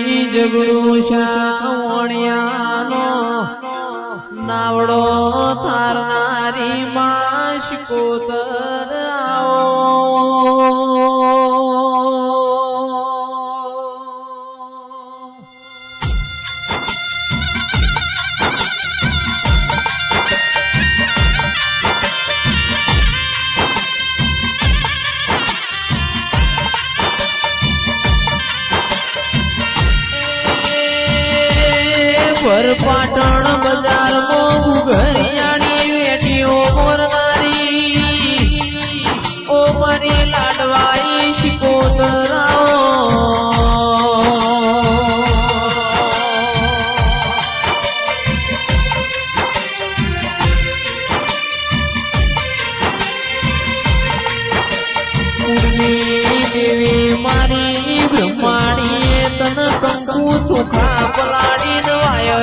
જગડું શાવણિયાનો નાવડો તારનારી માં શિકોતર આવો પાટણ બજાર ઘરિયાણી વેટીઓ મોરનારી ઓ મારી લાડવાઈ શિકોતરાઓ દેવી મારી બ્રહ્માણી તન કંકુ ચોખા પલાડી નવાય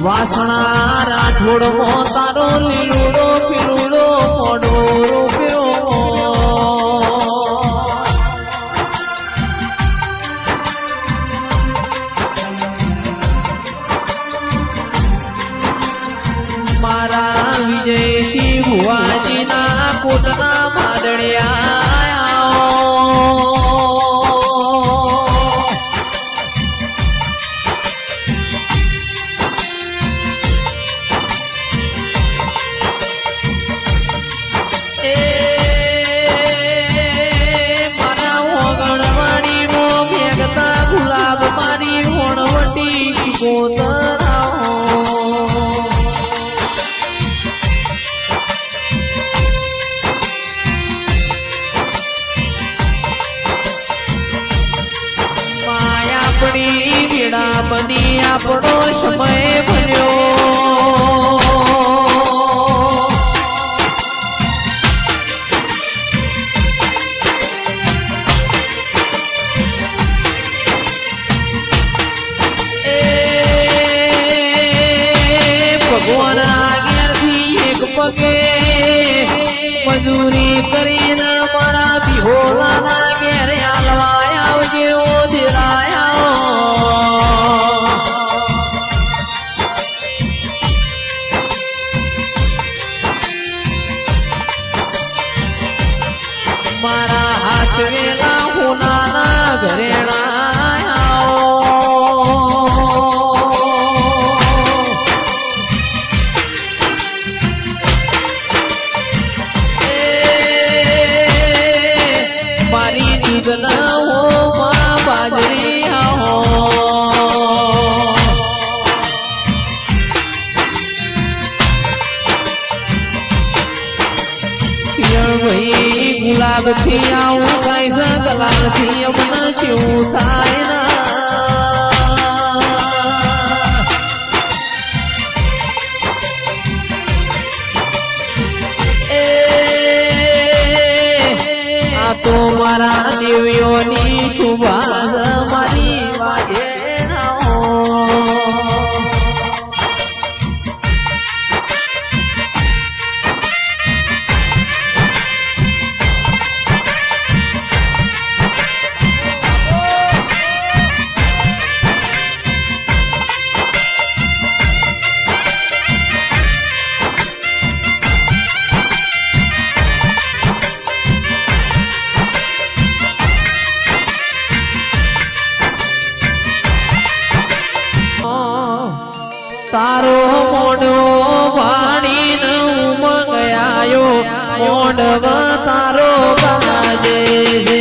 વાસણા રાઠોડ મો તારો લીલુડો પીલુડો મોડો રૂપ્યો મારા વિજયસિંહ ભુવાજીના કોટના માદળિયા મારી હોણવટી શિકોતરાઓ માયાપડી વેળા બની આપણો સમય ભર્યો ભગવાન આગળથી એક પગે મજૂરી કરીને મારા બિહોલાના ઘેરે હાલવાય આવજે ઓ ધીરાયા મારા હાથ વેલા હોનાના ઘરેણા બાજરી આવો ભાઈ ગુલાબ થી આવું થાય છે ગલાલ થી અમને શું થાય ના તો મારા દેવીઓની સુભાષ મારી વાજેણાઓ તારો મોડવો વાણીને ઉમંગ આયો મોડવ તારો ગાજે છે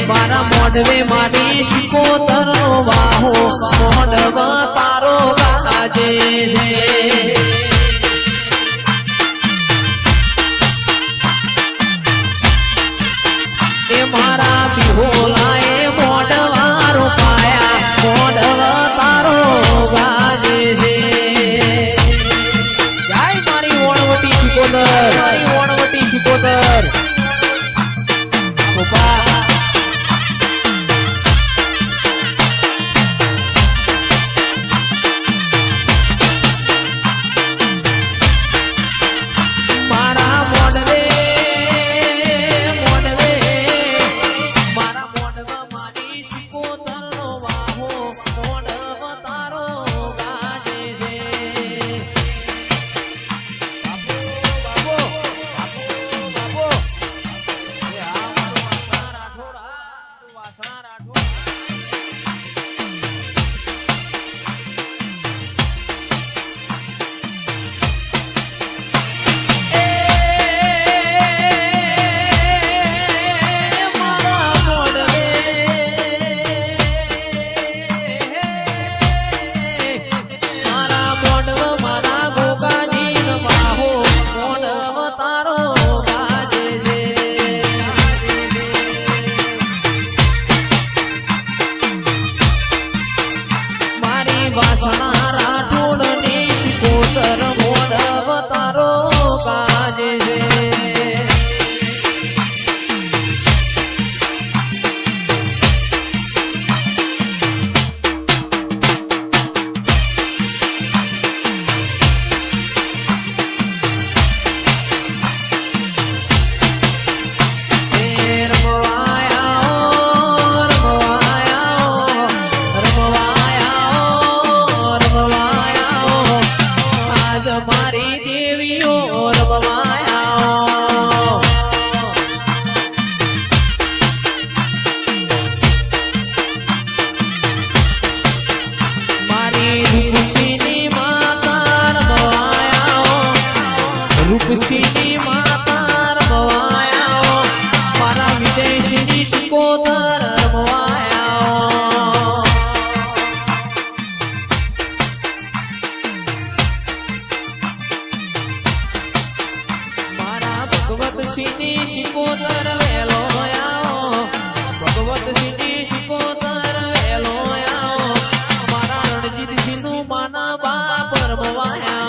મારા મોડવે મારી શિકોતરનો વાહો મોડવ તારો ગાજે છે સિંહની શિકોતર વેલો આવો ભગવત સિંહની શિકોતર વેલો આવો મારા રણજીત સિંહનું માના બાપ રમવાયા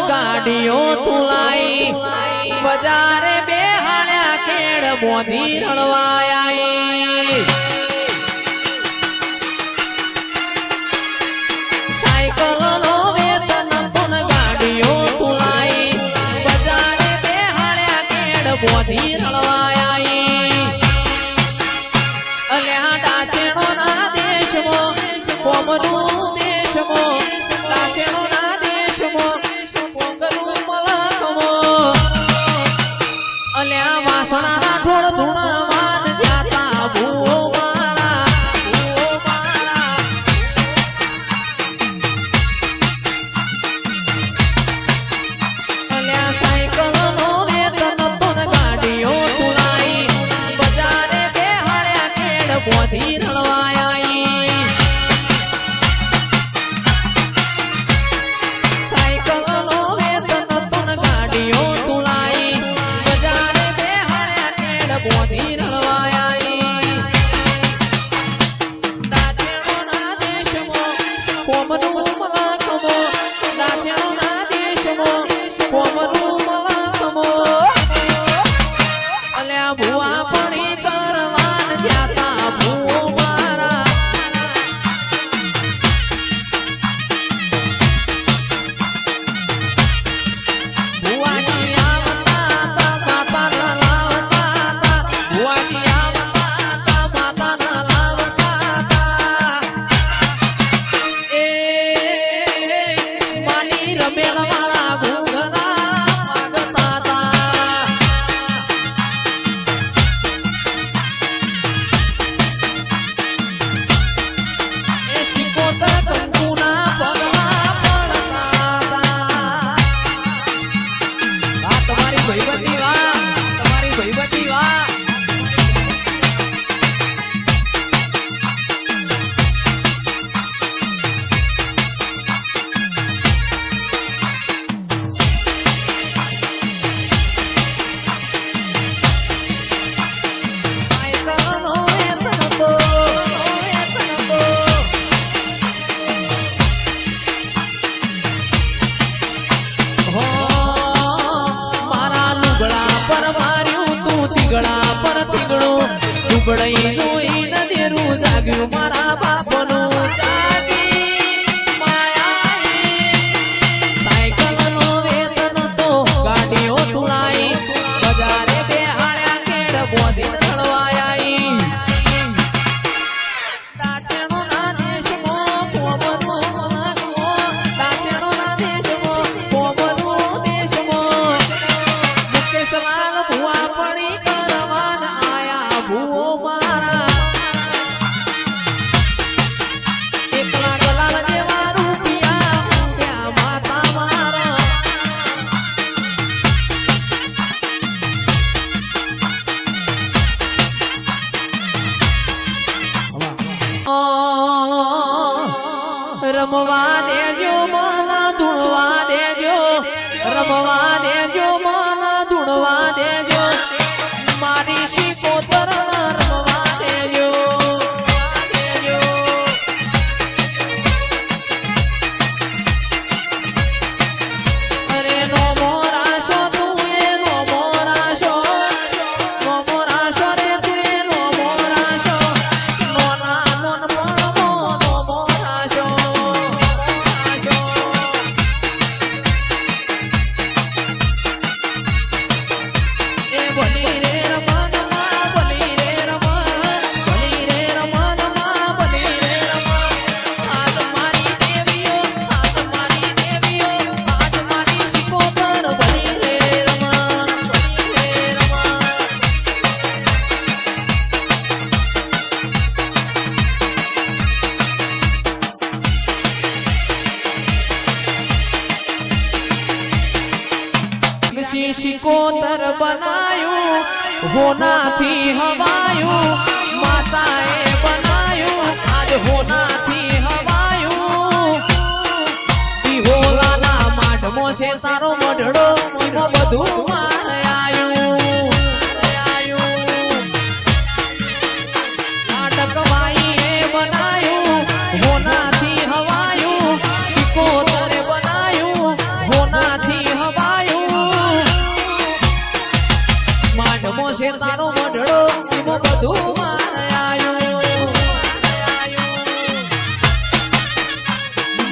ગાડીઓ તુલાઈ બજારે બેહાડ્યા કેડ મોધી રણવાયા સાયકલ નો વેતન પણ ગાડીઓ તુલાઈ બજારે બેહાડ્યા કેડ મોધી રણવાયા અલ્યા ડાચેણો ના દેશમાં કોમનું દેશમાં ડાચેણો ના દેશમાં અલ્યા વાસણા થોડ ધૂણ માન જાતા ભૂવા મારા લુગડા પર માર્યું તું થીગડા પર થીગડું દુબળઈ જોઈ નદેરું જાગ્યું મારા બાપનું સાયકલનો વેતન તો ગાડીઓ તુલાઈ બજારે બે આળ્યા કેડ બોધી ચડવાઈ દાચેણોના દેશમાં પોબનું દાચેણોના દેશમાં પોબનું દેશમાં મુકેશલાલ ભુવા પડી કરવાન આયા ભુવો મારા એકલા ગલાલ જેવા રૂપિયા ઉડ્યા માતા મારા રમવા દેજો મન ધૂણવા દેજો રમવા દેજો મન ધૂણવા દેજો મારી શિકોતર રમવા દેજો અરે નો મોરાશો તું એ નો મોરાશો રે તું એ નો મોરાશો નોના નોન પડમો નો મોરાશો એ બોલી રે રમનમાં બોલી રે રમનમાં બોલી રે આજ મારી દેવીઓ આજ મારી શિકોતર બોલી રે રમન શિકોતર બનાયું હોનાથી હવાયું માતાએ બનાયું આજ હોનાથી હવાયું હોલાના માઢમો છે તારો મઢડો એમાં બધું આયું નાટકવાઈએ બનાયું હોનાથી હવાયું શિકોતરે બનાયું હોનાથી હવાયું માંડમો છે તારો મઢડો એમાં બધું આયું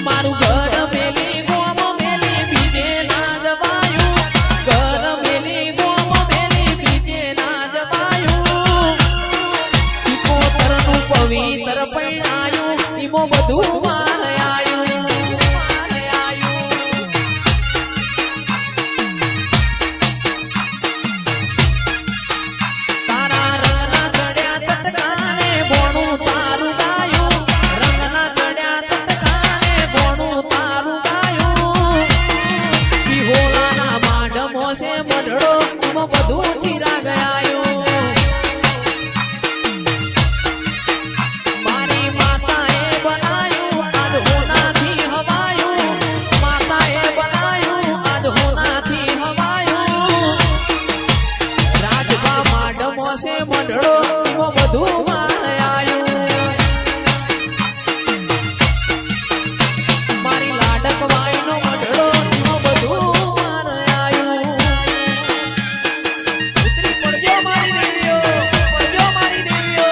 મારું ઘર મેલી ગોમ મેલી બીજે ના જવાયું ઘર મેલી ગોમ મેલી બીજે ના જવાયું શિકોતરનું પવિત્ર પૈણાયું એમાં બધું આયું તારા રંગના ચડ્યા ચટકાને ભોણું તારું ગાયું રંગના ચડ્યા ચટકાને ભોણું તારું ગાયું વિહોલાના માંડમો છે મઢડો એમાં બધું ચીરા ગયાયું મારી માતાએ બનાયું આજ હોનાથી હવાયું માતાએ બનાયું આજ હોનાથી હવાયું રાજભા માંડમો છે મઢડો એમાં બધું આયું મારી લાડકવાઈનો મઢડો એમાં બધું આયું ઉતરી પડજો મારી દેવીઓ પડજો મારી દેવીઓ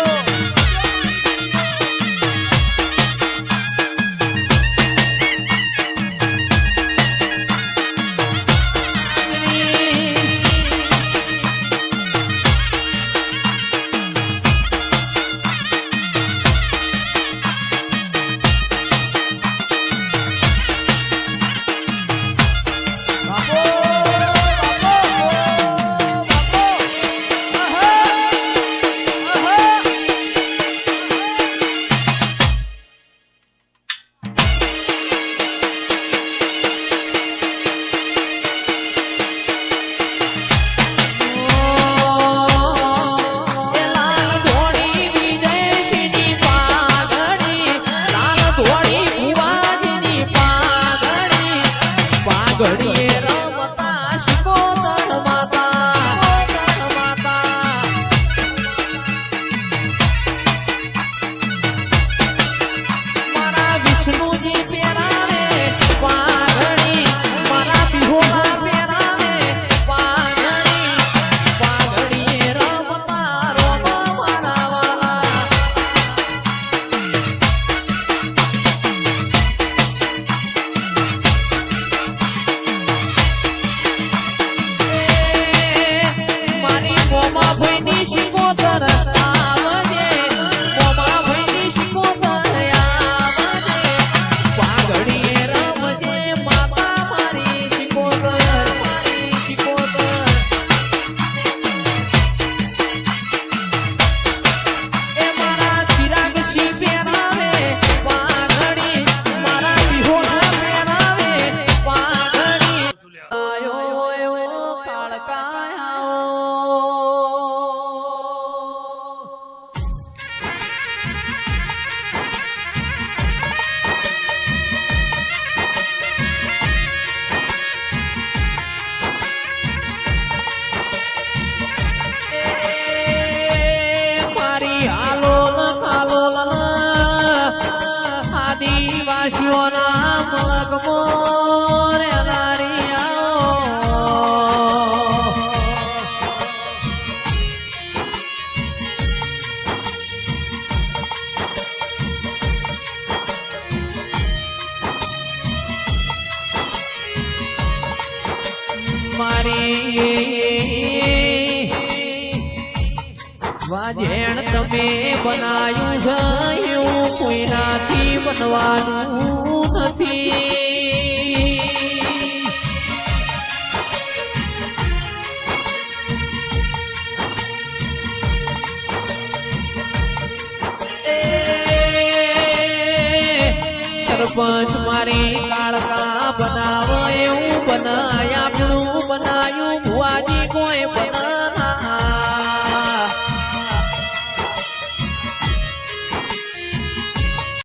વિષ્ણુજી પહેરાવે પાઘડી મારા બિહોળા મારી વાજેણ તમે બનાયું છે એવું કોઈનાથી બનવાનું નથી. સરપંચ મારી કાળકા બનાવ એવું બનાય આપણું બનાયું ભુવાજી